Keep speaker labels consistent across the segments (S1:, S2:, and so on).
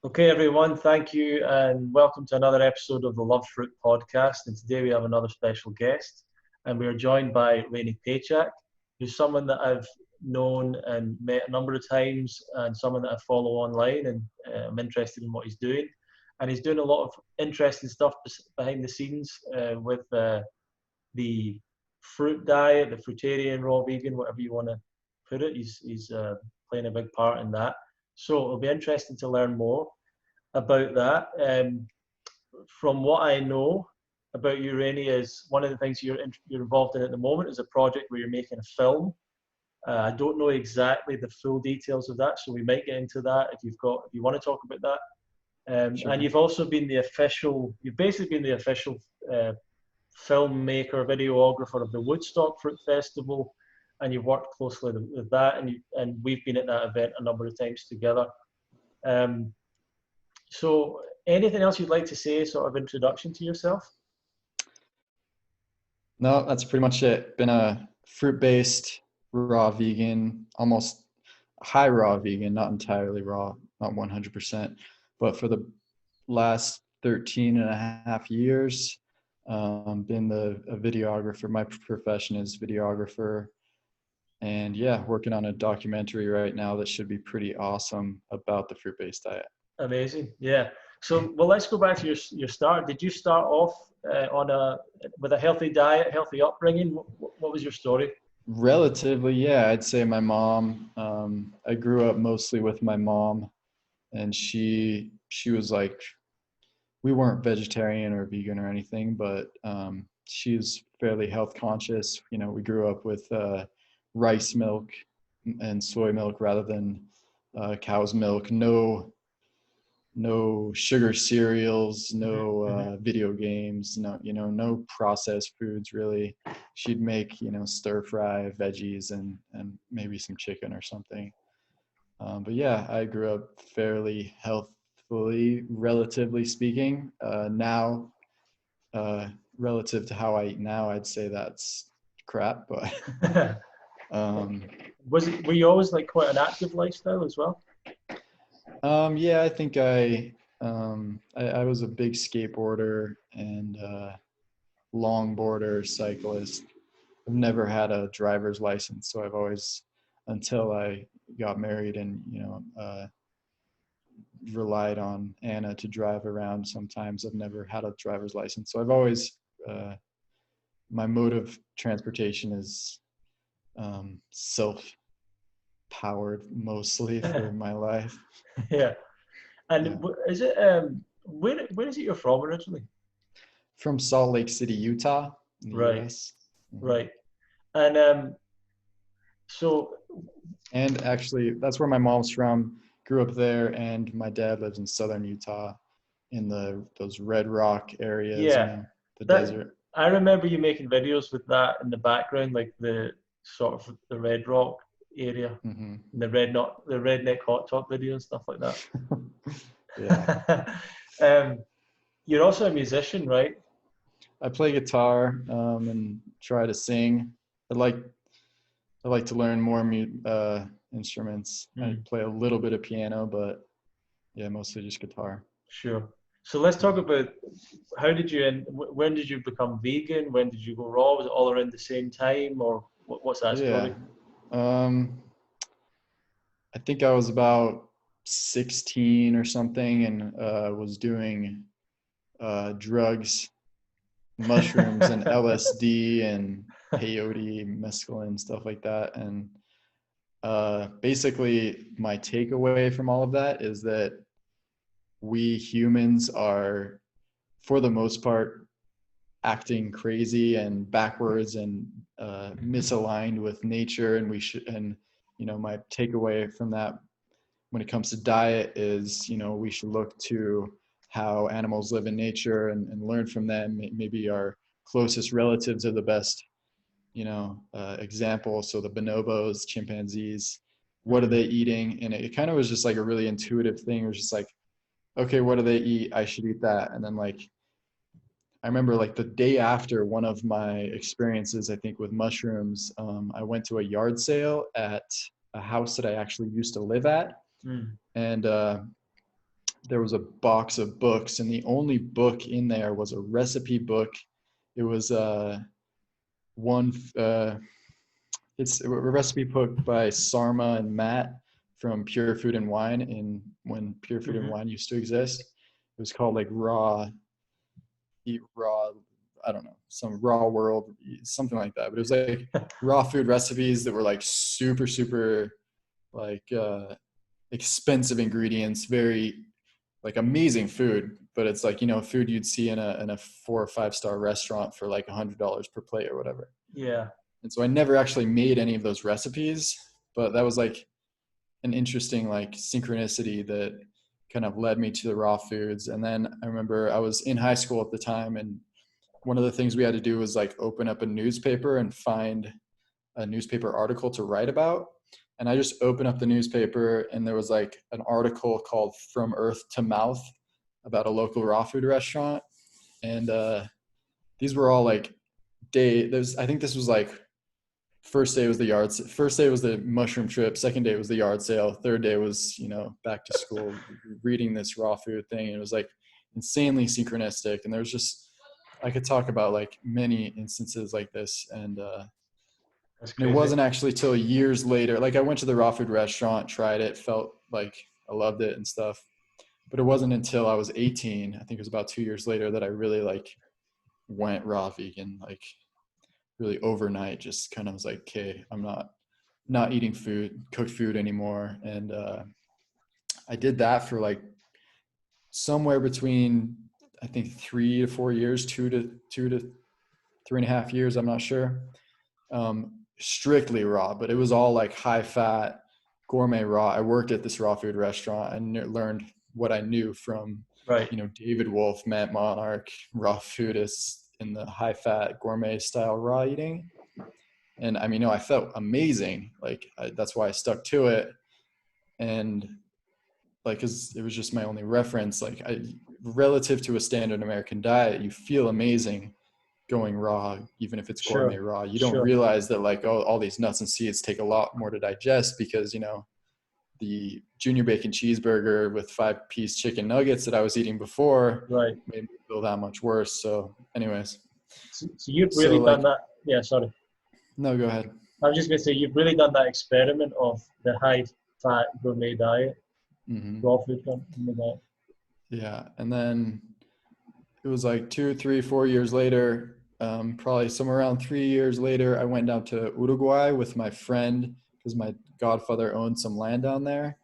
S1: Okay, everyone, thank you and welcome to another episode of the Love Fruit podcast. And today we have another special guest, and we are joined by Raini Pachak, who's someone that I've known and met a number of times, and someone that I follow online, and I'm interested in what he's doing. And he's doing a lot of interesting stuff behind the scenes with the fruit diet, the fruitarian, raw vegan, whatever you want to put it. He's playing a big part in that. So it'll be interesting to learn more about that. From what I know about you, Rainy, is one of the things you're involved in at the moment is a project where you're making a film. I don't know exactly the full details of that, so we might get into that if you want to talk about that.
S2: Sure.
S1: And you've also been you've basically been the official filmmaker, videographer of the Woodstock Fruit Festival, and you've worked closely with that, and we've been at that event a number of times together. Um, so, anything else you'd like to say, sort of introduction to yourself?
S2: No, that's pretty much it. Been a fruit-based raw vegan, almost high raw vegan, not entirely raw, not 100%, but for the last 13 and a half years, been a videographer. My profession is videographer. And yeah, working on a documentary right now that should be pretty awesome about the fruit-based diet.
S1: Amazing, yeah. So, well, let's go back to your start. Did you start off with a healthy diet, healthy upbringing? What was your story?
S2: Relatively, yeah, I'd say my mom. I grew up mostly with my mom, and she was like, we weren't vegetarian or vegan or anything, but she's fairly health conscious. You know, we grew up with rice milk and soy milk rather than cow's milk. No sugar cereals, no video games, no processed foods really. She'd make, stir fry veggies and maybe some chicken or something. But yeah, I grew up fairly healthfully, relatively speaking. Now, relative to how I eat now, I'd say that's crap, but um,
S1: Were you always like quite an active lifestyle as well?
S2: yeah, I think I was a big skateboarder and longboarder, cyclist. I've never had a driver's license, so I've always, until I got married and relied on Anna to drive around. Sometimes I've never had a driver's license, so I've always uh, my mode of transportation is self-powered mostly for my life.
S1: Yeah. And
S2: Yeah.
S1: is it where is it you're from originally?
S2: From Salt Lake City, Utah, in the
S1: Right,
S2: U.S. Mhm.
S1: right. And so
S2: And actually, that's where my mom's from. Grew up there, and my dad lives in southern Utah, in those Red Rock areas.
S1: yeah,
S2: The
S1: that
S2: desert.
S1: I remember you making videos with that in the background, like the sort of the Red Rock area,
S2: Hmm.
S1: the redneck hot top video and stuff like
S2: Yeah,
S1: that. You're also a musician, right?
S2: I play guitar and try to sing. I like I like to learn more instruments. I
S1: Mm,
S2: play a little bit of piano, but yeah, mostly just guitar.
S1: sure. So let's
S2: Yeah.
S1: talk about how did you end, when did you become vegan? When did you go raw? Was it all around the same time, or what's that
S2: Yeah.
S1: story?
S2: Um, I think I was about 16 or something and was doing drugs, mushrooms and LSD and peyote, mescaline, stuff like that. And basically, my takeaway from all of that is that we humans are, for the most part, acting crazy and backwards and misaligned with nature. And we should, and my takeaway from that when it comes to diet is, we should look to how animals live in nature and learn from them. Maybe our closest relatives are the best, example. So the bonobos, chimpanzees, what are
S1: Mm,
S2: they eating? And it kind of was just like a really intuitive thing. It was just like, okay, what do they eat? I should eat that. And then like, I remember like the day after one of my experiences, I think with mushrooms, I went to a yard sale at a house that I actually used to live at.
S1: mm,
S2: And there was a box of books, and the only book in there was a recipe book. It was one it's a recipe book by Sarma and Matt from Pure Food and Wine, in when Pure Food and
S1: Mm-hmm.
S2: Wine used to exist. It was called like Raw Eat Raw, I don't know, some Raw World, something like that. But it was like raw food recipes that were like super, super like expensive ingredients, very like amazing food. But it's like, you know, food you'd see in a 4 or 5 star restaurant for like $100 per plate or whatever.
S1: Yeah.
S2: And so I never actually made any of those recipes, but that was like an interesting like synchronicity that kind of led me to the raw foods. And then I remember I was in high school at the time, and one of the things we had to do was like open up a newspaper and find a newspaper article to write about. And I just opened up the newspaper, and there was like an article called From Earth to Mouth about a local raw food restaurant. And these were all like I think this was like first day was first day was the mushroom trip, second day was the yard sale, third day was, you know, back to school, reading this raw food thing. And it was like insanely synchronistic. And there was just, I could talk about like many instances like this.
S1: That's
S2: And it
S1: crazy.
S2: wasn't actually till years later, like I went to the raw food restaurant, tried it, felt like I loved it and stuff. But it wasn't until I was 18, I think it was about 2 years later, that I really like went raw vegan, like really overnight, just kind of was like, okay, I'm not eating cooked food anymore. And I did that for like somewhere between, I think 3 to 4 years, 2 to 3.5 years, I'm not sure. Strictly raw, but it was all like high fat, gourmet raw. I worked at this raw food restaurant and learned what I knew from,
S1: Right.
S2: you know, David Wolf, Matt Monarch, raw foodists in the high fat gourmet style raw eating. And I mean, no, I felt amazing. Like that's why I stuck to it. And like, cause it was just my only reference. Like relative to a standard American diet, you feel amazing going raw, even if it's gourmet
S1: Sure.
S2: raw. You don't
S1: Sure.
S2: realize that like, oh, all these nuts and seeds take a lot more to digest, because, you know, the junior bacon cheeseburger with 5-piece chicken nuggets that I was eating before
S1: Right.
S2: made me feel that much worse. So anyways,
S1: So you've
S2: so
S1: really done
S2: like,
S1: that. Yeah. Sorry.
S2: no, go ahead.
S1: I was just going to say you've really done that experiment of the high fat gourmet diet,
S2: Mm-hmm.
S1: raw food gourmet diet.
S2: Yeah. And then it was like 2, 3, 4 years later, probably somewhere around 3 years later, I went down to Uruguay with my friend, because my godfather owned some land down there,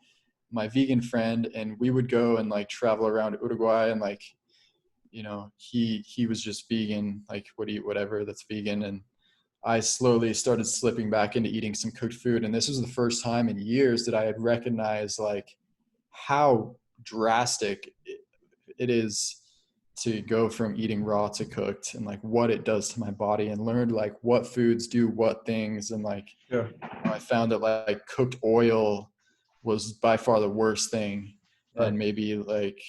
S2: my vegan friend. And we would go and like travel around Uruguay, and like, you know, he was just vegan, like would eat whatever that's vegan. And I slowly started slipping back into eating some cooked food. And this was the first time in years that I had recognized like how drastic it is to go from eating raw to cooked, and like what it does to my body, and learned like what foods do what things. And like,
S1: Sure.
S2: you know, I found that like cooked oil was by far the worst thing.
S1: Right.
S2: And maybe like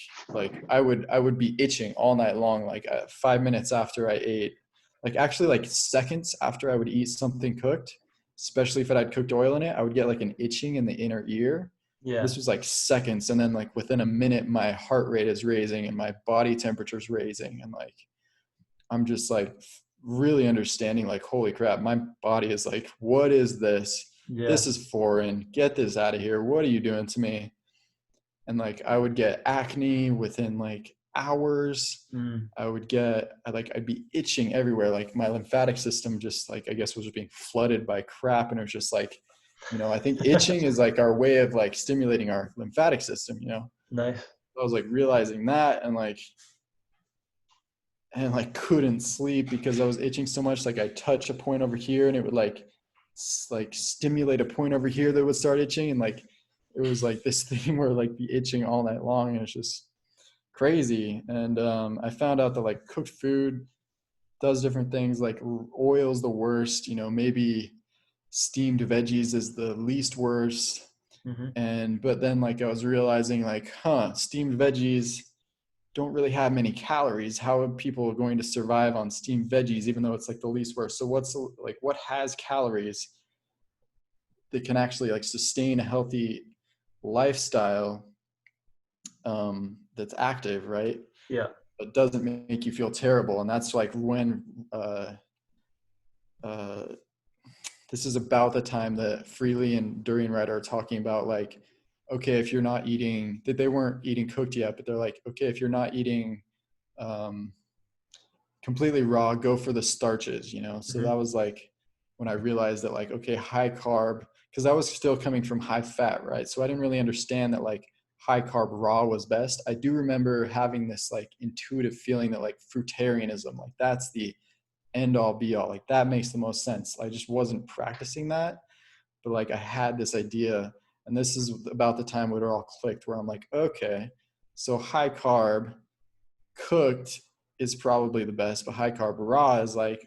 S2: I would be itching all night long, like 5 minutes after I ate, like actually like seconds after I would eat something cooked, especially if it had cooked oil in it, I would get like an itching in the inner ear.
S1: Yeah.
S2: This was like seconds, and then like within a minute my heart rate is raising and my body temperature is raising. And like I'm just like really understanding like, holy crap, my body is like, what is this?
S1: Yeah.
S2: This is foreign. Get this out of here. What are you doing to me? And like I would get acne within like hours.
S1: Mm.
S2: I'd be itching everywhere. Like my lymphatic system just like, I guess, was being flooded by crap. And it was just like, you know, I think itching is like our way of like stimulating our lymphatic system, you know.
S1: Nice.
S2: I was like realizing that, and like couldn't sleep because I was itching so much. Like I touch a point over here and it would like stimulate a point over here that would start itching. And like it was like this thing where like the itching all night long, and it's just crazy. And I found out that like cooked food does different things. Like oil's the worst, you know, maybe steamed veggies is the least worst.
S1: Mm-hmm.
S2: And but then like I was realizing like, steamed veggies don't really have many calories. How are people going to survive on steamed veggies, even though it's like the least worst? So what has calories that can actually like sustain a healthy lifestyle? that's active, right?
S1: Yeah.
S2: But doesn't make you feel terrible. And that's like when uh, this is about the time that Freely and Durian Red are talking about, like, okay, if you're not eating, that they weren't eating cooked yet, but they're like, okay, if you're not eating um, completely raw, go for the starches, you know? So
S1: Mm-hmm.
S2: that was like when I realized that, like, okay, high carb, because I was still coming from high fat, right? So I didn't really understand that like high carb raw was best. I do remember having this like intuitive feeling that like fruitarianism, like that's the end all be all, like that makes the most sense. I just wasn't practicing that, but like I had this idea, and this is about the time where it all clicked, where I'm like, okay, so high carb cooked is probably the best, but high carb raw is like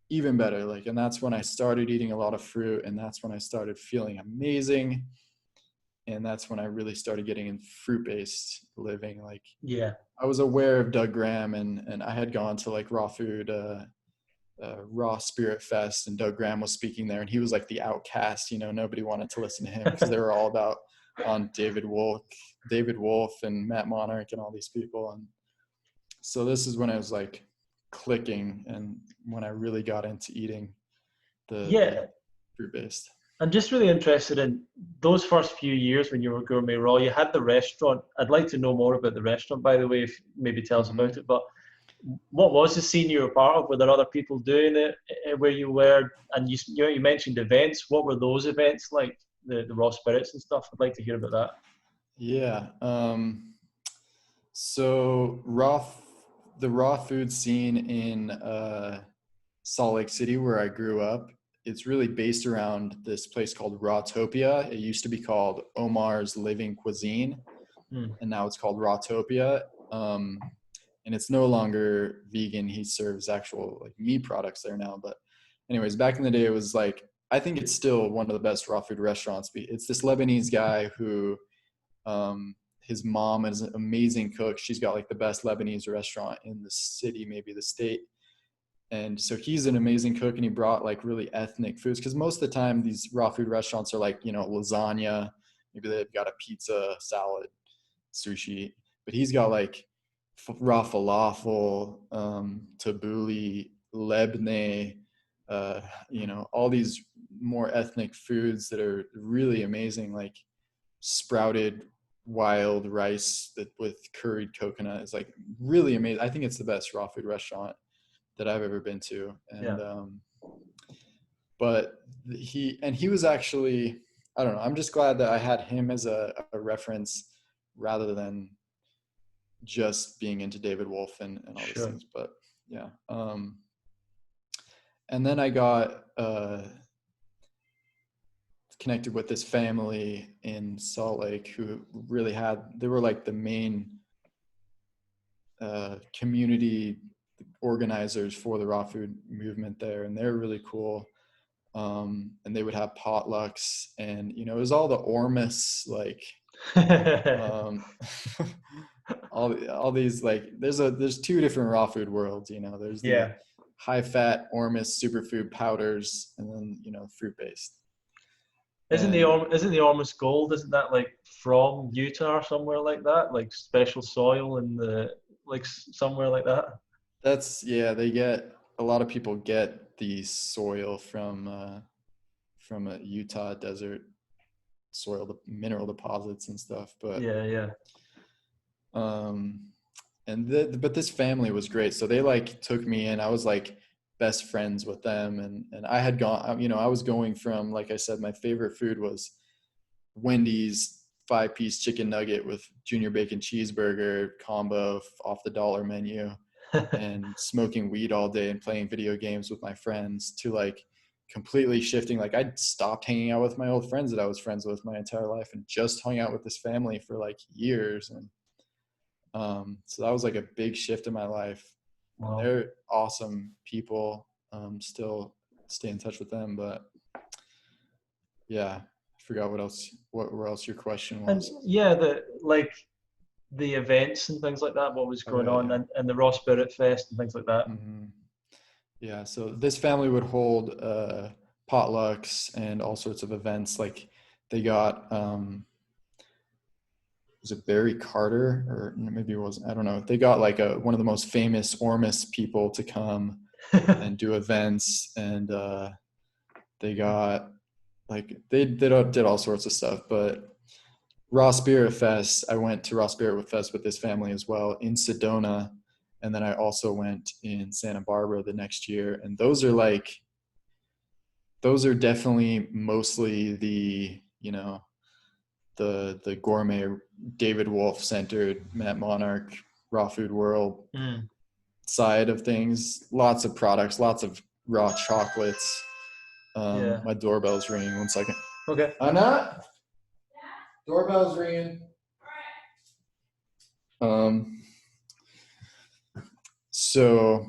S2: even better. Like, and that's when I started eating a lot of fruit, and that's when I started feeling amazing. And that's when I really started getting in fruit-based living. Like,
S1: Yeah.
S2: I was aware of Doug Graham, and I had gone to like raw food, raw spirit fest, and Doug Graham was speaking there, and he was like the outcast, you know, nobody wanted to listen to him because they were all about on David Wolf and Matt Monarch and all these people. And so this is when I was like clicking, and when I really got into eating the
S1: Yeah.
S2: fruit based.
S1: I'm just really interested in those first few years when you were Gourmet Raw. You had the restaurant. I'd like to know more about the restaurant, by the way, if maybe tell us
S2: Mm-hmm.
S1: about it. But what was the scene you were part of? Were there other people doing it where you were? And you mentioned events. What were those events like? The raw spirits and stuff. I'd like to hear about that.
S2: Yeah. So the raw food scene in Salt Lake City, where I grew up, it's really based around this place called Rawtopia. It used to be called Omar's Living Cuisine,
S1: Hmm.
S2: and now it's called Rawtopia. And it's no longer vegan. He serves actual like meat products there now. But anyways, back in the day, it was like, I think it's still one of the best raw food restaurants. It's this Lebanese guy who his mom is an amazing cook. She's got like the best Lebanese restaurant in the city, maybe the state. And so he's an amazing cook, and he brought like really ethnic foods, because most of the time these raw food restaurants are like, you know, lasagna, maybe they've got a pizza, salad, sushi, but he's got like raw falafel, tabbouleh, lebne, you know, all these more ethnic foods that are really amazing, like sprouted wild rice that with curried coconut is like really amazing. I think it's the best raw food restaurant that I've ever been to.
S1: Yeah.
S2: And but he was actually, I don't know, I'm just glad that I had him as a reference rather than just being into David Wolf and all these
S1: Sure.
S2: things. But yeah. And then I got connected with this family in Salt Lake who really they were like the main community organizers for the raw food movement there, and they're really cool. And they would have potlucks, and you know, it was all the Ormus, like um, all these, like there's two different raw food worlds, you know, there's the
S1: Yeah.
S2: high fat Ormus superfood powders, and then, you know, fruit based. And
S1: Isn't the Ormus Gold? Isn't that like from Utah or somewhere like that? Like special soil in the like somewhere like that.
S2: that's, yeah, they get a lot of people get the soil from a Utah desert soil, the mineral deposits and stuff. But
S1: Yeah. Yeah.
S2: um and but this family was great, so they like took me in. I was like best friends with them, and I had gone, you know, I was going from, like I said, my favorite food was Wendy's 5-piece chicken nugget with junior bacon cheeseburger combo off the dollar menu, and smoking weed all day and playing video games with my friends, to like completely shifting. Like, I'd stopped hanging out with my old friends that I was friends with my entire life and just hung out with this family for like years. And so that was like a big shift in my life, and
S1: Wow.
S2: they're awesome people. Still stay in touch with them, but yeah, I forgot what else your question
S1: And
S2: was.
S1: yeah, the events and things like that. What was
S2: Oh
S1: going
S2: yeah,
S1: on,
S2: yeah.
S1: and the Raw Spirit Fest and things like that.
S2: Hmm. Yeah, so this family would hold potlucks and all sorts of events. Like, they got was it Barry Carter, or maybe it wasn't, I don't know. They got like one of the most famous Ormus people to come and do events, and they got like they did all sorts of stuff. But Raw Spirit Fest, I went to Raw Spirit Fest with this family as well in Sedona, and then I also went in Santa Barbara the next year. And those are definitely mostly the, you know, the gourmet David Wolf centered Matt Monarch raw food world side of things. Lots of products, lots of raw chocolates.
S1: Yeah.
S2: My doorbell's ringing. 1 second.
S1: Okay.
S2: Anna, doorbell's ringing. So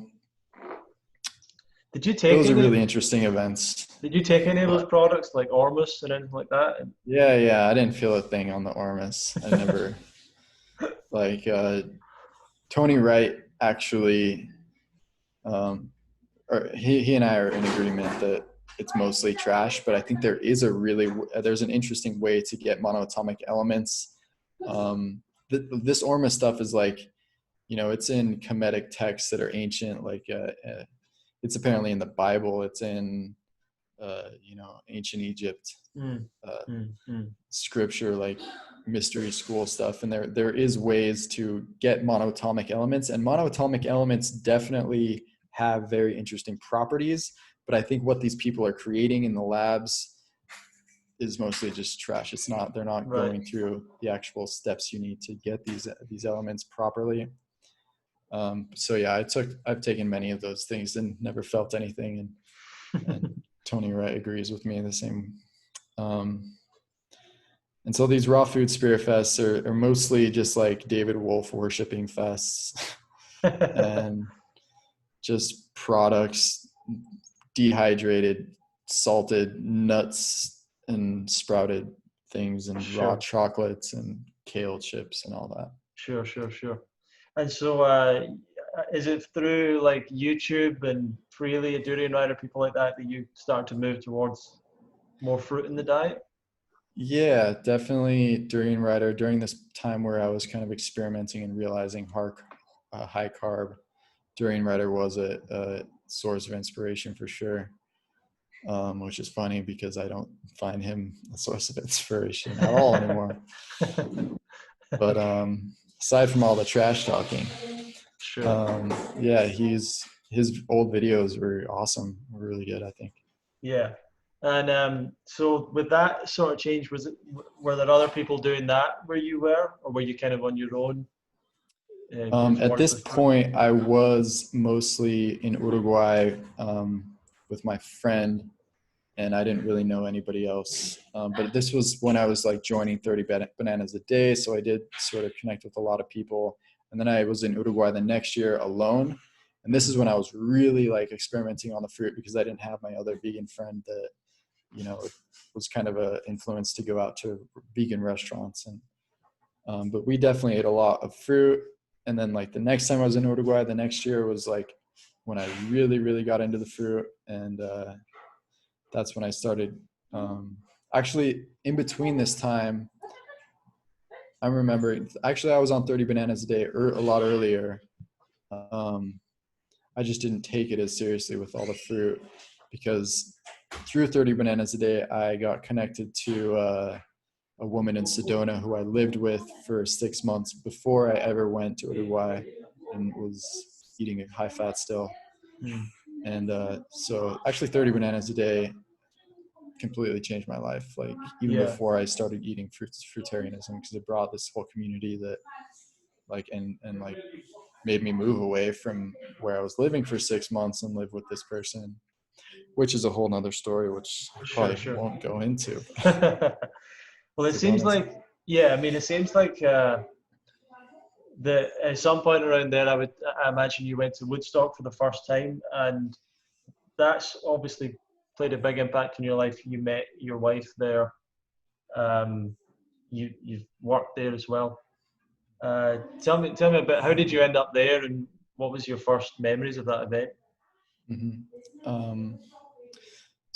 S1: Did you take
S2: those are
S1: any?
S2: really interesting events.
S1: Did you take any of those products like Ormus and anything like that?
S2: Yeah. I didn't feel a thing on the Ormus. I never like Tony Wright actually. Or he and I are in agreement that it's mostly trash, but I think there's an interesting way to get monoatomic elements. This Ormus stuff is like, you know, it's in Kemetic texts that are ancient, like it's apparently in the Bible. It's in you know, ancient Egypt scripture, like mystery school stuff, and there is ways to get monoatomic elements, and monoatomic elements definitely have very interesting properties. But I think what these people are creating in the labs is mostly just trash. They're not going through the actual steps you need to get these elements properly. So yeah, I've taken many of those things and never felt anything, and Tony Wright agrees with me the same. And so these raw food spirit fests are mostly just like David Wolf worshiping fests and just products, dehydrated, salted nuts and sprouted things, and raw chocolates and kale chips and all that.
S1: Sure. And so is it through like YouTube and Freely, Durian Rider, people like that you start to move towards more fruit in the diet?
S2: Yeah, definitely Durian Rider, during this time where I was kind of experimenting and realizing high carb, Durian Rider was a source of inspiration for sure. Which is funny because I don't find him a source of inspiration at all anymore. But aside from all the trash talking, yeah, his old videos were awesome, were really good, I think.
S1: Yeah. And so with that sort of change, were there other people doing that where you were, or were you kind of on your own?
S2: At this point, I was mostly in Uruguay with my friend, and I didn't really know anybody else. But this was when I was like joining 30 Bananas a Day, so I did sort of connect with a lot of people. And then I was in Uruguay the next year alone. And this is when I was really like experimenting on the fruit, because I didn't have my other vegan friend that, you know, was kind of an influence to go out to vegan restaurants. And but we definitely ate a lot of fruit. And then like the next time I was in Uruguay, the next year was like when I really, really got into the fruit. And that's when I started. Actually, in between this time, I remember, actually I was on 30 Bananas a Day a lot earlier. I just didn't take it as seriously with all the fruit, because through 30 Bananas a Day, I got connected to a woman in Sedona who I lived with for 6 months before I ever went to Uruguay, and was eating a high fat still. And so actually 30 Bananas a Day completely changed my life, like even before I started eating fruitarianism, because it brought this whole community that like and like made me move away from where I was living for 6 months and live with this person, which is a whole nother story, which I probably won't go into.
S1: Well, it seems like, I mean, it seems like that at some point around there, I imagine you went to Woodstock for the first time, and that's obviously played a big impact in your life. You met your wife there. You've worked there as well. Tell me a bit. How did you end up there, and what was your first memories of that event?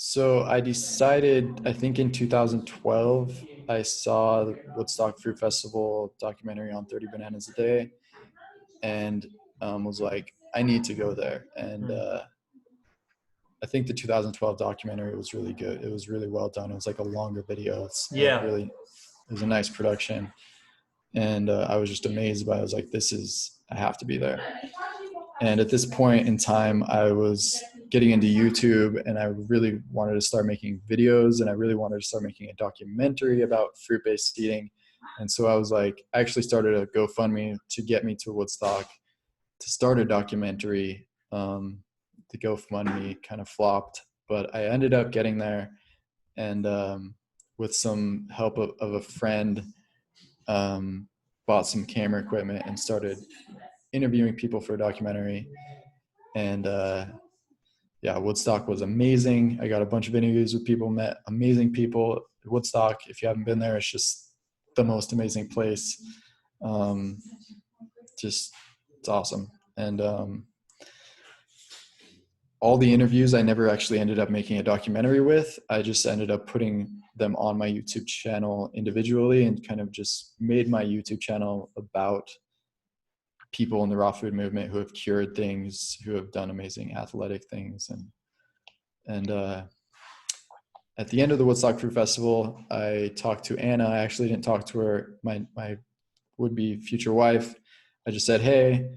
S2: So I decided, I think in 2012, I saw the Woodstock Fruit Festival documentary on 30 Bananas a Day, and was like, I need to go there. And I think the 2012 documentary was really good. It was really well done. It was like a longer video.
S1: Yeah.
S2: It was a nice production. And I was just amazed by it. I was like, I have to be there. And at this point in time, I was getting into YouTube, and I really wanted to start making videos, and I really wanted to start making a documentary about fruit-based eating. And so I was like, I actually started a GoFundMe to get me to Woodstock to start a documentary. The GoFundMe kind of flopped, but I ended up getting there, and with some help of a friend, bought some camera equipment and started interviewing people for a documentary. And yeah, Woodstock was amazing. I got a bunch of interviews with people, met amazing people. Woodstock, if you haven't been there, it's just the most amazing place. Just, it's awesome. And all the interviews I never actually ended up making a documentary with. I just ended up putting them on my YouTube channel individually, and kind of just made my YouTube channel about people in the raw food movement who have cured things, who have done amazing athletic things. And at the end of the Woodstock Fruit Festival, I talked to Anna. I actually didn't talk to her, my would-be future wife. I just said, hey,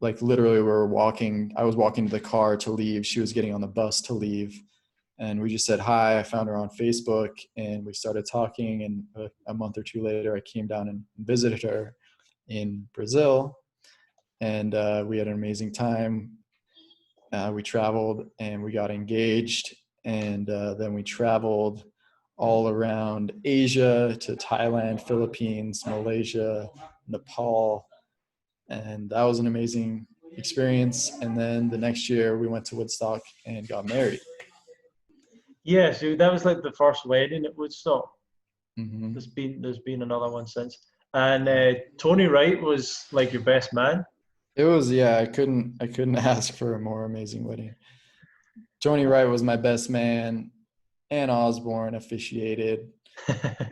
S2: like literally I was walking to the car to leave. She was getting on the bus to leave. And we just said hi. I found her on Facebook, and we started talking. And a month or two later, I came down and visited her in Brazil. And we had an amazing time. We traveled and we got engaged. And then we traveled all around Asia to Thailand, Philippines, Malaysia, Nepal. And that was an amazing experience. And then the next year we went to Woodstock and got married.
S1: Yeah, so that was like the first wedding at Woodstock.
S2: Mm-hmm.
S1: There's been another one since. And Tony Wright was like your best man.
S2: It was, yeah, I couldn't ask for a more amazing wedding. Tony Wright was my best man. Ann Osborne officiated.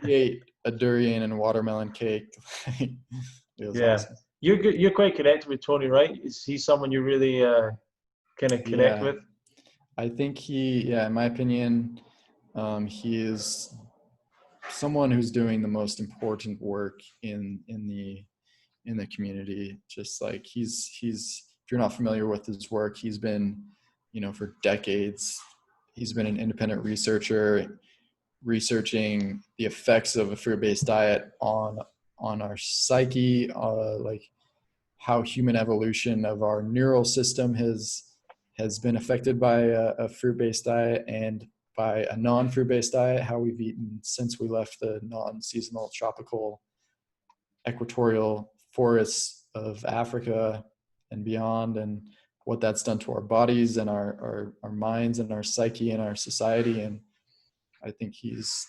S2: We ate a durian and watermelon cake. It was
S1: Yeah,
S2: awesome.
S1: you're good. You're quite connected with Tony Wright. Is he someone you really kind of connect
S2: Yeah,
S1: with?
S2: I think in my opinion, he is someone who's doing the most important work in the community. Just like if you're not familiar with his work, he's been, for decades, he's been an independent researcher researching the effects of a fruit-based diet on our psyche, like how human evolution of our neural system has been affected by a fruit-based diet, and by a non-fruit-based diet, how we've eaten since we left the non-seasonal tropical equatorial forests of Africa and beyond, and what that's done to our bodies and our minds and our psyche and our society. And I think he's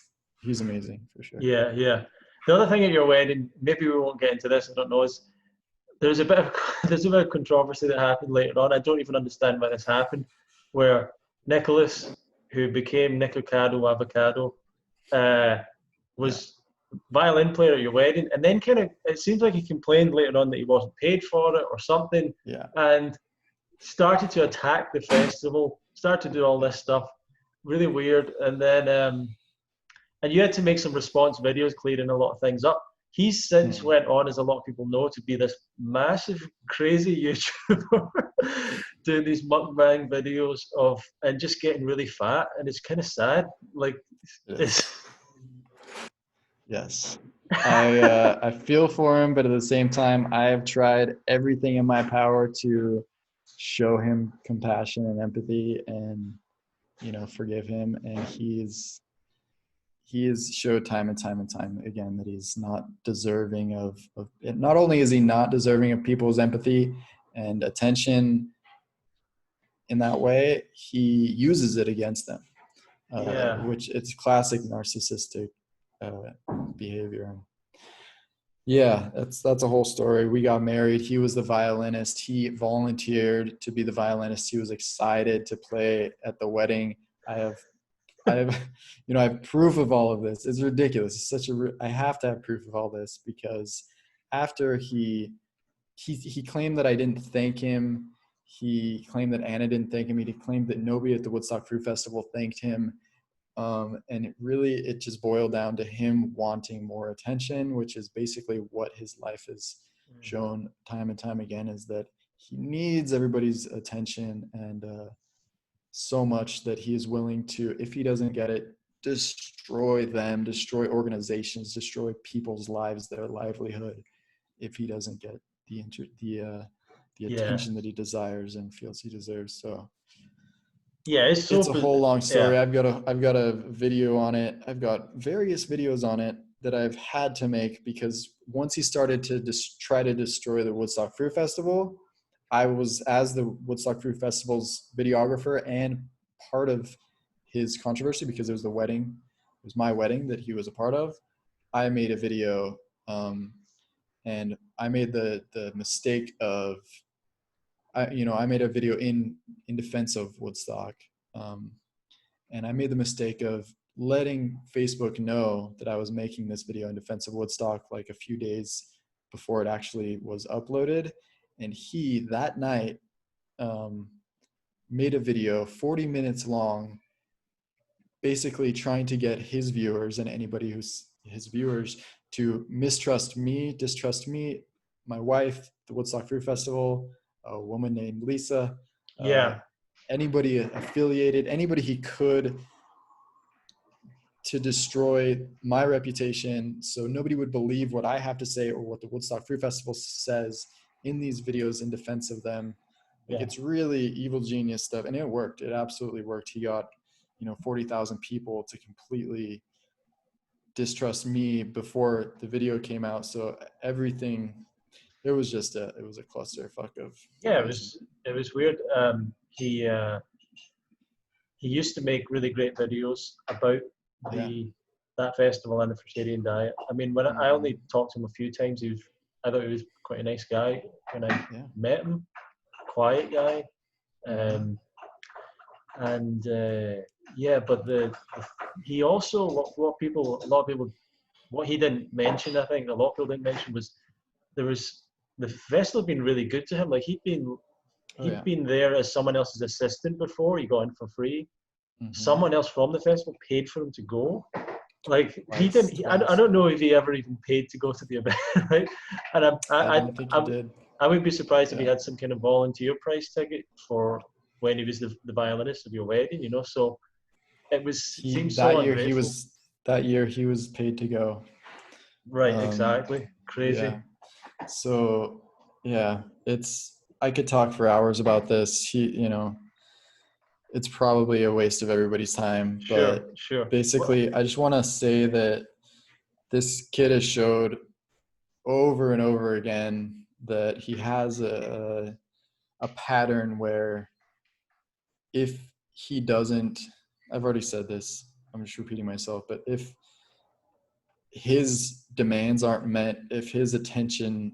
S2: amazing for sure.
S1: Yeah, yeah. The other thing at your wedding, maybe we won't get into this. I don't know. Is there's a bit of there's a bit of controversy that happened later on. I don't even understand why this happened, where Nicholas, who became Nicocado Avocado, uh,
S2: Yeah.
S1: was violin player at your wedding, and then kind of it seems like he complained later on that he wasn't paid for it or something,
S2: Yeah.
S1: and started to attack the festival, started to do all this stuff, really weird, and then and you had to make some response videos clearing a lot of things up. He's since went on, as a lot of people know, to be this massive, crazy YouTuber doing these mukbang videos of and just getting really fat, and it's kind of sad. Like, it's
S2: Yes. I feel for him, but at the same time, I have tried everything in my power to show him compassion and empathy, and forgive him. And he has showed time and time and time again that he's not deserving of not only is he not deserving of people's empathy and attention in that way, he uses it against them,
S1: yeah,
S2: which it's classic narcissistic behavior. Yeah, that's a whole story. We got married. He was the violinist. He volunteered to be the violinist. He was excited to play at the wedding. I have I have, I have proof of all of this. It's ridiculous. It's such I have to have proof of all this because after he claimed that I didn't thank him. He claimed that Anna didn't thank him. He claimed that nobody at the Woodstock Fruit Festival thanked him. And it just boiled down to him wanting more attention, which is basically what his life has shown time and time again, is that he needs everybody's attention, and so much that he is willing to, if he doesn't get it, destroy them, destroy organizations, destroy people's lives, their livelihood, if he doesn't get the attention that he desires and feels he deserves. So
S1: yeah, it's
S2: a whole long story.
S1: Yeah.
S2: I've got a video on it. I've got various videos on it that I've had to make, because once he started to try to destroy the Woodstock Fruit Festival, I was, as the Woodstock Fruit Festival's videographer and part of his controversy, because it was my wedding that he was a part of. I made a video, and I made the mistake of, I made a video in defense of Woodstock, and I made the mistake of letting Facebook know that I was making this video in defense of Woodstock like a few days before it actually was uploaded. And he, that night, made a video 40 minutes long, basically trying to get his viewers and anybody who's his viewers to distrust me, my wife, the Woodstock Fruit Festival, a woman named Lisa, anybody affiliated, anybody he could, to destroy my reputation, so nobody would believe what I have to say or what the Woodstock Fruit Festival says in these videos in defense of them. Like, it's really evil genius stuff, and it worked. It absolutely worked. He got 40,000 people to completely distrust me before the video came out. So everything, it was a clusterfuck of
S1: it was weird. He used to make really great videos about that festival and the fruitarian diet. I mean, when I only talked to him a few times, I thought he was quite a nice guy when I met him. Quiet guy, but he also, a lot of people, what he didn't mention, I think a lot of people didn't mention, was the festival had been really good to him. Like, he'd been there as someone else's assistant before. He got in for free. Someone else from the festival paid for him to go. Like, he didn't. I don't know if he ever even paid to go to the event, right? And
S2: I don't think he did.
S1: I would be surprised if he had some kind of volunteer price ticket for when he was the violinist of your wedding. So it was.
S2: That year he was paid to go.
S1: Right. Exactly. Crazy.
S2: Yeah. So I could talk for hours about this. It's probably a waste of everybody's time, but
S1: sure.
S2: Basically, I just want to say that this kid has showed over and over again that he has a pattern where, if he doesn't, I've already said this, I'm just repeating myself, but if his demands aren't met, if his attention,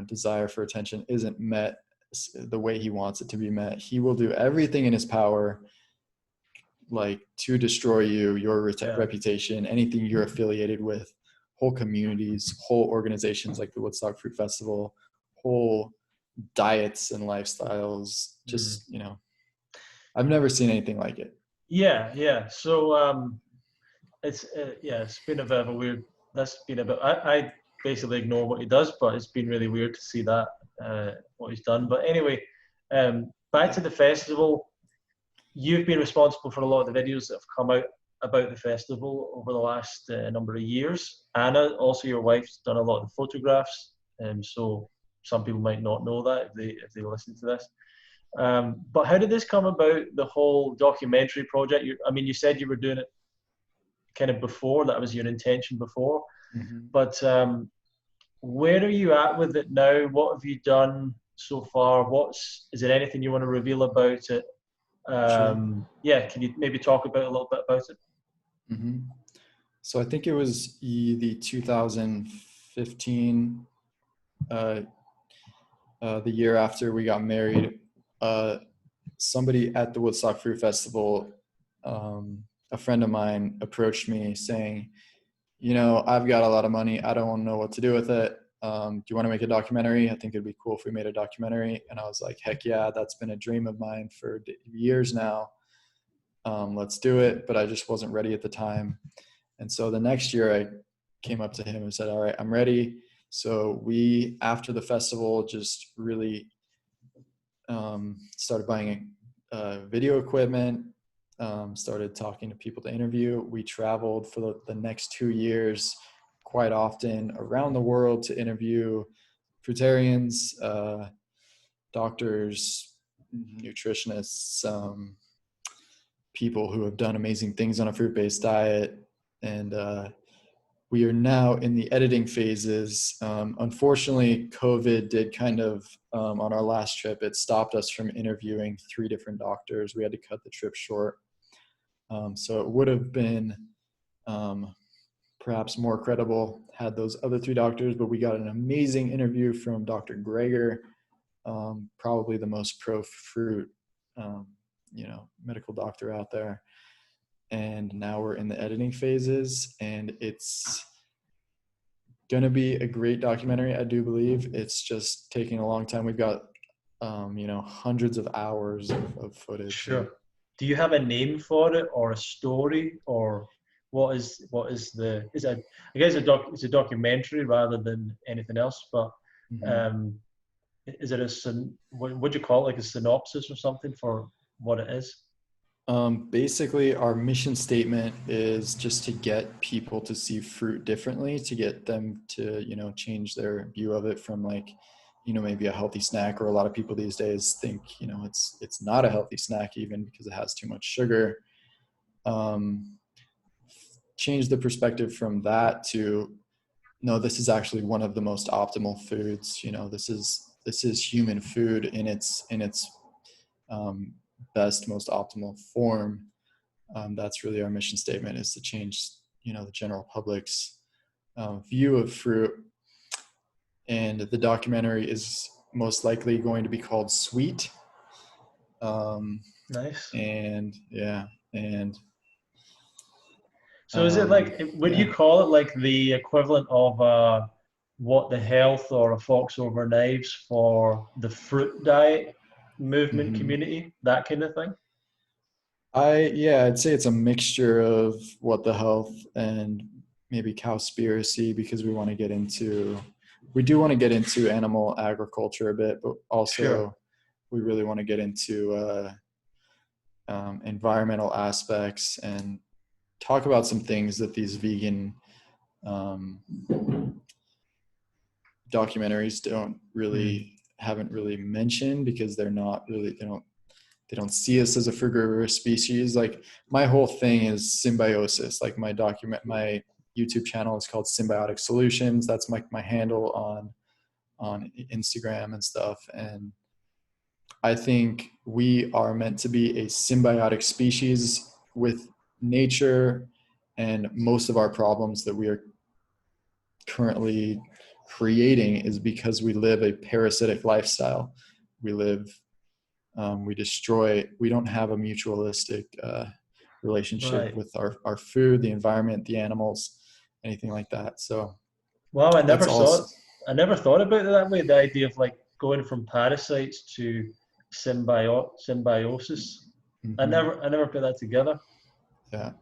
S2: desire for attention isn't met the way he wants it to be met, he will do everything in his power, like, to destroy your reputation, anything you're affiliated with, whole communities, whole organizations like the Woodstock Fruit Festival, whole diets and lifestyles. Just, I've never seen anything like it.
S1: Yeah. So it's been a bit of a weird. I basically ignore what he does, but it's been really weird to see that what he's done. But anyway, back to the festival. You've been responsible for a lot of the videos that have come out about the festival over the last number of years. Anna, also your wife's done a lot of the photographs, so some people might not know that if they listen to this. But how did this come about, the whole documentary project? You said you were doing it kind of before, that was your intention before, but where are you at with it now? What have you done so far? Is there anything you want to reveal about it? Can you maybe talk a little bit about it?
S2: So I think it was the 2015, the year after we got married, somebody at the Woodstock Fruit Festival a friend of mine approached me saying, I've got a lot of money. I don't know what to do with it. Do you want to make a documentary? I think it'd be cool if we made a documentary. And I was like, heck yeah, that's been a dream of mine for years now. Let's do it. But I just wasn't ready at the time. And so the next year I came up to him and said, all right, I'm ready. So we, after the festival, just really started buying video equipment, started talking to people to interview. We traveled for the next 2 years quite often around the world to interview fruitarians, doctors, nutritionists, people who have done amazing things on a fruit-based diet. And we are now in the editing phases. Unfortunately, COVID did kind of, on our last trip, it stopped us from interviewing 3 different doctors. We had to cut the trip short. So it would have been perhaps more credible had those other 3 doctors, but we got an amazing interview from Dr. Greger, probably the most pro-fruit, medical doctor out there. And now we're in the editing phases, and it's going to be a great documentary. I do believe it's just taking a long time. We've got, hundreds of hours of footage.
S1: Sure. Do you have a name for it, or a story, or is it I guess it's a documentary rather than anything else, but is it what would you call it, like a synopsis or something for what it is?
S2: Basically, our mission statement is just to get people to see fruit differently, to get them to, change their view of it from maybe a healthy snack, or a lot of people these days think, it's not a healthy snack even because it has too much sugar. Change the perspective from that to, no, this is actually one of the most optimal foods. This is human food in its best, most optimal form. That's really our mission statement, is to change, the general public's view of fruit. And the documentary is most likely going to be called Sweet.
S1: Nice.
S2: And yeah, and
S1: so is it like, would you call it like the equivalent of what the health or a Fox over knives for the fruit diet movement community, that kind of thing?
S2: I'd say it's a mixture of what the health and maybe cowspiracy, because we do want to get into animal agriculture a bit, but also we really want to get into environmental aspects and talk about some things that these vegan documentaries haven't really mentioned, because they don't see us as a frugivorous species. Like, my whole thing is symbiosis. Like, my YouTube channel is called Symbiotic Solutions. That's my handle on Instagram and stuff. And I think we are meant to be a symbiotic species with nature, and most of our problems that we are currently creating is because we live a parasitic lifestyle. We destroy, we don't have a mutualistic relationship with our food, the environment, the animals, anything like that. So,
S1: wow, I never thought about it that way. The idea of like going from parasites to symbiosis. I never put that together.
S2: Yeah.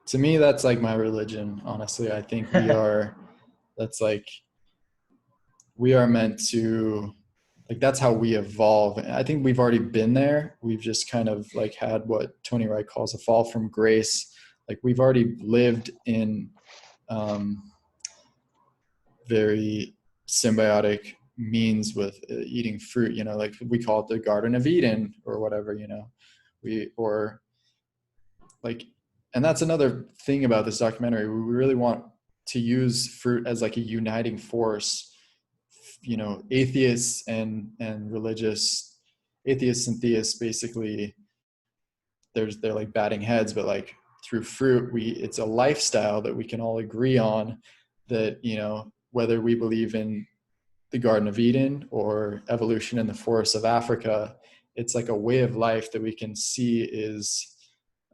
S2: To me, that's like my religion, honestly. I think we are meant to, like, that's how we evolve. I think we've already been there. We've just kind of like had what Tony Wright calls a fall from grace. Like, we've already lived in very symbiotic means with eating fruit, like we call it the Garden of Eden or whatever, and that's another thing about this documentary. We really want to use fruit as like a uniting force. Atheists and atheists and theists, basically, they're like batting heads, but like through fruit, it's a lifestyle that we can all agree on, that, whether we believe in the Garden of Eden or evolution in the forests of Africa, it's like a way of life that we can see is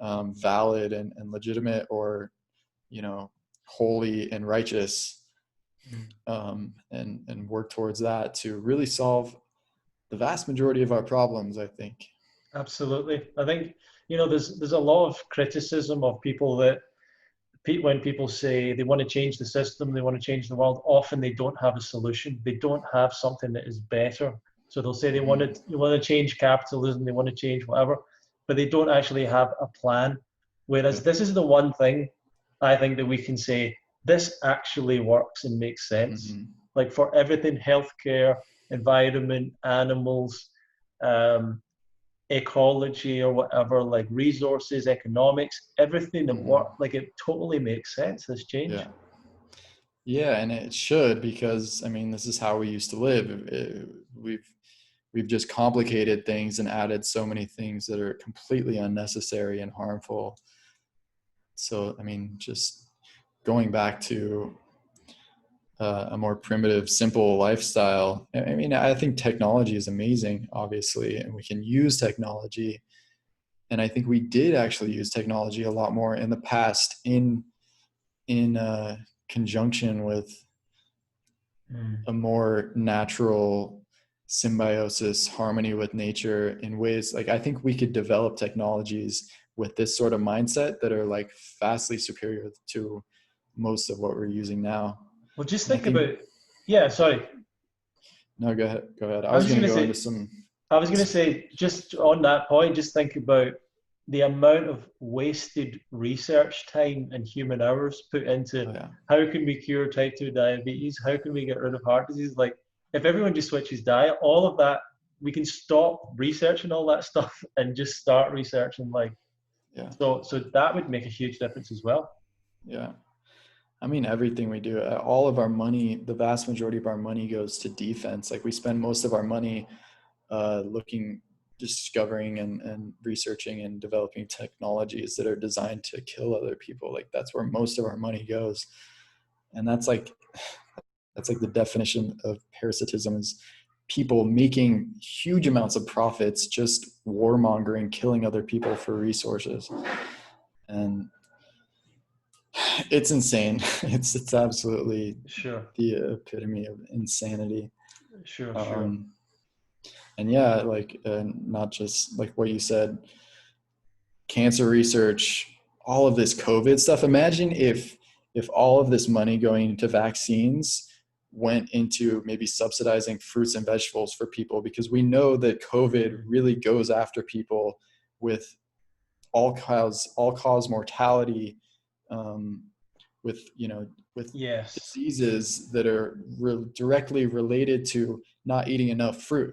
S2: valid and legitimate, or, you know, holy and righteous, and work towards that to really solve the vast majority of our problems, I think.
S1: Absolutely. I think, there's a lot of criticism of people that when people say they want to change the system, they want to change the world, often they don't have a solution. They don't have something that is better. So they'll say they want to change capitalism, they want to change whatever, but they don't actually have a plan. Whereas this is the one thing I think that we can say this actually works and makes sense. Like for everything, healthcare, environment, animals, um, ecology or whatever, like resources, economics, everything that work, like it totally makes sense, this change.
S2: Yeah, and it should, because I mean, this is how we used to live. We've just complicated things and added so many things that are completely unnecessary and harmful. So I mean, just going back to a more primitive, simple lifestyle. I mean, I think technology is amazing, obviously, and we can use technology. And I think we did actually use technology a lot more in the past, in conjunction with a more natural symbiosis, harmony with nature, in ways like I think we could develop technologies with this sort of mindset that are like vastly superior to most of what we're using now.
S1: Well, just
S2: And I
S1: think
S2: think,
S1: about, yeah, sorry.
S2: no, go ahead. Go ahead. I
S1: I
S2: was
S1: was
S2: going
S1: going
S2: to
S1: to
S2: go into
S1: say,
S2: some.
S1: I was going to say, just on that point, just think about the amount of wasted research time and human hours put into
S2: Oh, yeah.
S1: how can we cure type 2 diabetes? How can we get rid of heart disease? Like, if everyone just switches diet, all of that, we can stop researching all that stuff and just start researching. Like,
S2: Yeah.
S1: so that would make a huge difference as well.
S2: Yeah. I mean, everything we do, all of our money, the vast majority of our money goes to defense. Like we spend most of our money looking, discovering and researching and developing technologies that are designed to kill other people. Like that's where most of our money goes. And that's like the definition of parasitism, is people making huge amounts of profits, just warmongering, killing other people for resources. And it's insane. It's absolutely
S1: Sure,
S2: the epitome of insanity.
S1: sure.
S2: Um, and yeah, like not just like what you said, cancer research, all of this COVID stuff. Imagine if all of this money going into vaccines went into maybe subsidizing fruits and vegetables for people, because we know that COVID really goes after people with all cause mortality, with, you know, with
S1: Yes,
S2: diseases that are directly related to not eating enough fruit.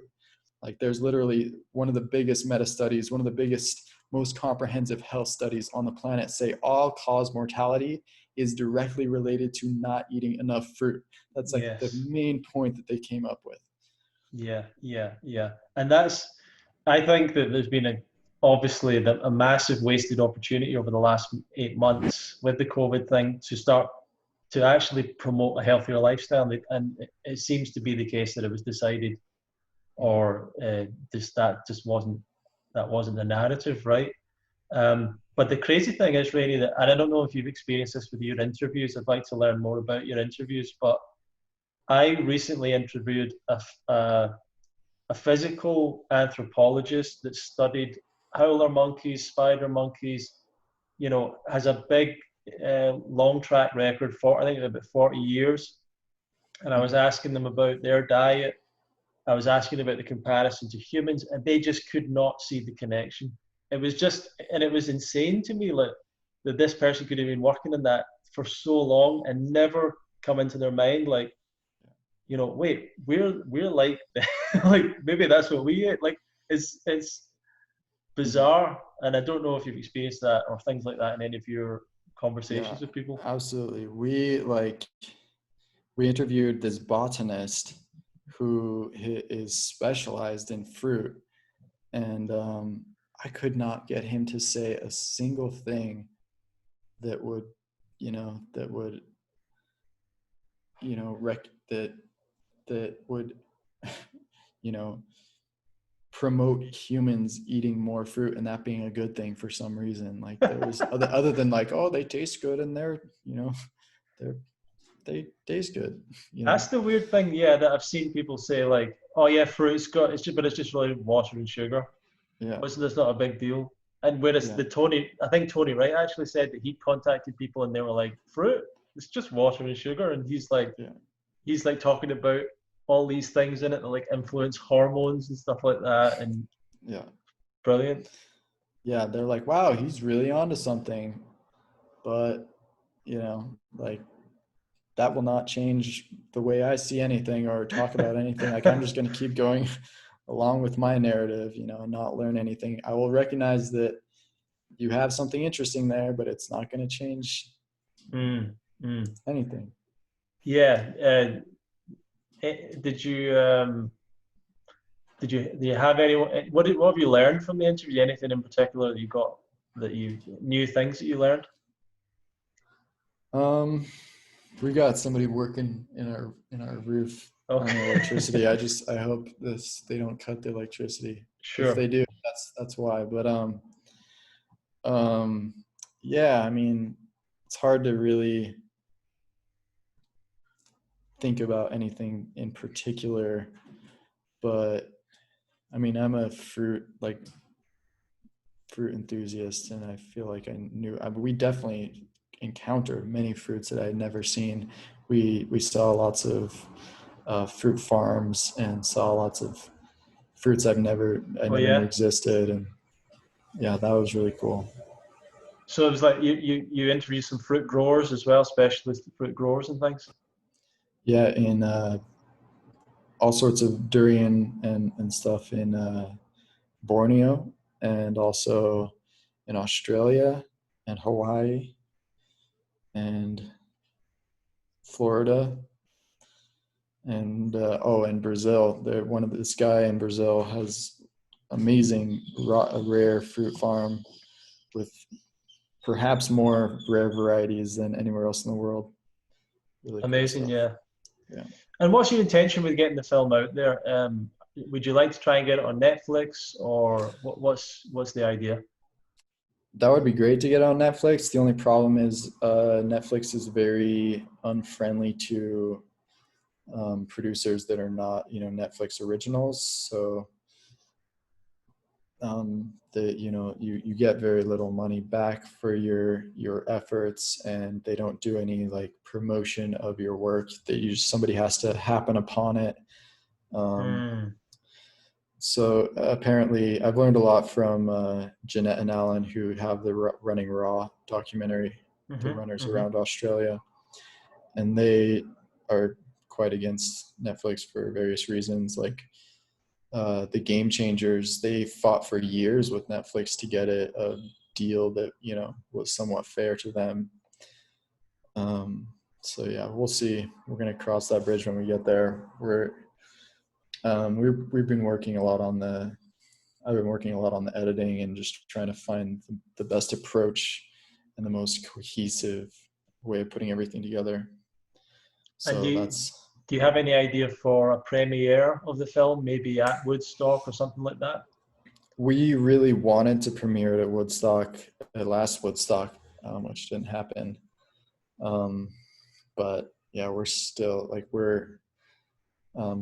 S2: Like there's literally one of the biggest meta studies, one of the biggest, most comprehensive health studies on the planet say all cause mortality is directly related to not eating enough fruit. That's like the
S1: yes.
S2: main point that they came up with.
S1: Yeah. And I think that there's been obviously a massive wasted opportunity over the last 8 months with the COVID thing to start to actually promote a healthier lifestyle. And it seems to be the case that it was decided, or that wasn't the narrative, right? But the crazy thing is, really, that, and I don't know if you've experienced this with your interviews. I'd like to learn more about your interviews, but I recently interviewed a physical anthropologist that studied howler monkeys, spider monkeys, has a big, long track record for, I think, about 40 years. And I was asking them about their diet. I was asking about the comparison to humans, and they just could not see the connection. And it was insane to me, like, that this person could have been working on that for so long and never come into their mind, like, wait, we're like, like maybe that's what we ate. Like it's bizarre, and I don't know if you've experienced that or things like that in any of your
S2: Yeah,
S1: conversations with people.
S2: absolutely. We interviewed this botanist who is specialized in fruit, and I could not get him to say a single thing that would, that would, that would, you know, promote humans eating more fruit and that being a good thing for some reason. Like there was other than like, oh, they taste good and they're, you know, they taste good, you know.
S1: That's the weird thing, yeah, that I've seen people say like, oh yeah, fruit's got it's just but it's just really water and sugar.
S2: Yeah.
S1: Wasn't that's not a big deal. And whereas
S2: Yeah.
S1: I think Tony Wright actually said that he contacted people and they were like, fruit, it's just water and sugar. And
S2: Yeah.
S1: he's like talking about all these things in it that like influence hormones and stuff like that. And
S2: Yeah.
S1: brilliant.
S2: Yeah. They're like, wow, he's really onto something. But, you know, like that will not change the way I see anything or talk about anything. Like I'm just going to keep going along with my narrative, you know, and not learn anything. I will recognize that you have something interesting there, but it's not going to change
S1: Mm, mm.
S2: anything.
S1: Yeah. Did you do you have any what have you learned from the interview? Anything in particular that you got that you new things that you learned?
S2: Um, we got somebody working in our roof on the electricity.
S1: Okay.
S2: I hope they don't cut the electricity. If
S1: Sure.
S2: they do, that's why. But um, yeah, I mean, it's hard to really think about anything in particular, but I mean, I'm a fruit enthusiast, and I feel like we definitely encountered many fruits that I had never seen. We saw lots of fruit farms and saw lots of fruits I
S1: Oh
S2: never knew
S1: yeah.
S2: existed, and yeah, that was really cool.
S1: So it was like you interviewed some fruit growers as well, specialist fruit growers and things.
S2: Yeah, in all sorts of durian and stuff in Borneo, and also in Australia and Hawaii and Florida and and Brazil. This guy in Brazil has amazing rare fruit farm with perhaps more rare varieties than anywhere else in the world. Really cool
S1: Amazing,
S2: stuff.
S1: yeah.
S2: Yeah.
S1: And what's your intention with getting the film out there? Would you like to try and get it on Netflix, or what's the idea?
S2: That would be great to get on Netflix. The only problem is Netflix is very unfriendly to producers that are not, you know, Netflix originals. So that, you know, you get very little money back for your efforts, and they don't do any like promotion of your work. Somebody has to happen upon it. Um,
S1: Mm,
S2: so apparently I've learned a lot from Jeanette and Alan, who have the Running Raw documentary, the
S1: mm-hmm,
S2: runners
S1: mm-hmm.
S2: around Australia, and they are quite against Netflix for various reasons. Like the Game Changers, they fought for years with Netflix to get a deal that, you know, was somewhat fair to them. So yeah, we'll see. We're gonna cross that bridge when we get there. We've been working a lot on the. I've been working a lot on the editing and just trying to find the best approach and the most cohesive way of putting everything together.
S1: And
S2: So that's.
S1: do you have any idea for a premiere of the film, maybe at Woodstock or something like that?
S2: We really wanted to premiere it at Woodstock, at last Woodstock, which didn't happen. Um, but yeah, we're still like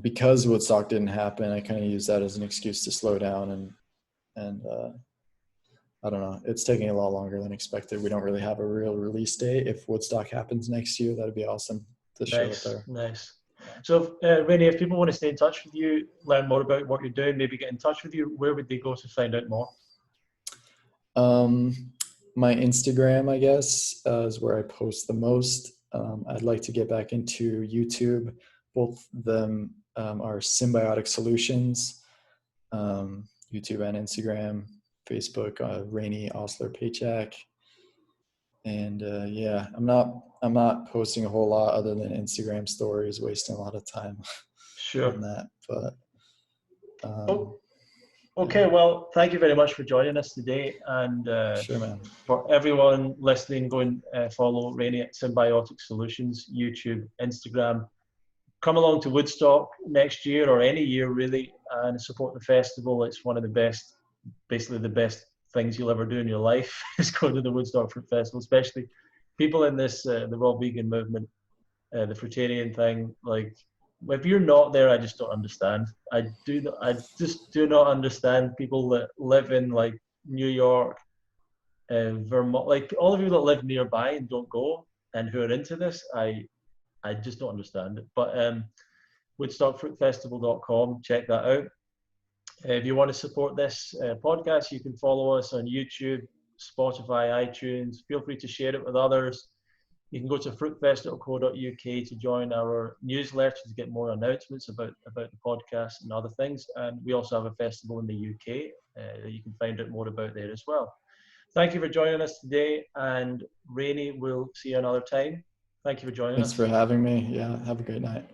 S2: because Woodstock didn't happen. I kind of use that as an excuse to slow down, and I don't know. It's taking a lot longer than expected. We don't really have a real release date. If Woodstock happens next year, that'd be awesome to show it
S1: Nice,
S2: there.
S1: nice. So, Rainy, if people want to stay in touch with you, learn more about what you're doing, maybe get in touch with you, where would they go to find out more?
S2: Um, my Instagram, I guess, is where I post the most. I'd like to get back into YouTube. Both of them are Symbiotic Solutions, YouTube and Instagram, Facebook, Rainy Pachak. And yeah, I'm not posting a whole lot other than Instagram stories, wasting a lot of time on
S1: Sure.
S2: that. But
S1: Oh,
S2: yeah,
S1: okay, well, thank you very much for joining us today. And
S2: sure, man.
S1: for everyone listening, go and follow Rainy at Symbiotic Solutions, YouTube, Instagram. come along to Woodstock next year or any year really and support the festival. It's one of the best, basically the best things you'll ever do in your life is go to the Woodstock Fruit Festival, especially people in this, the raw vegan movement, the fruitarian thing. Like, if you're not there, I just don't understand. I just do not understand people that live in like New York, Vermont, like all the people that live nearby and don't go and who are into this. I just don't understand it. But woodstockfruitfestival.com, check that out. If you want to support this podcast, you can follow us on YouTube, Spotify, iTunes. Feel free to share it with others. You can go to fruitfest.co.uk to join our newsletter to get more announcements about the podcast and other things. And we also have a festival in the UK that you can find out more about there as well. Thank you for joining us today. And Raini, we'll see you another time. Thank you for joining us.
S2: Thanks for having me. Yeah, have a great night.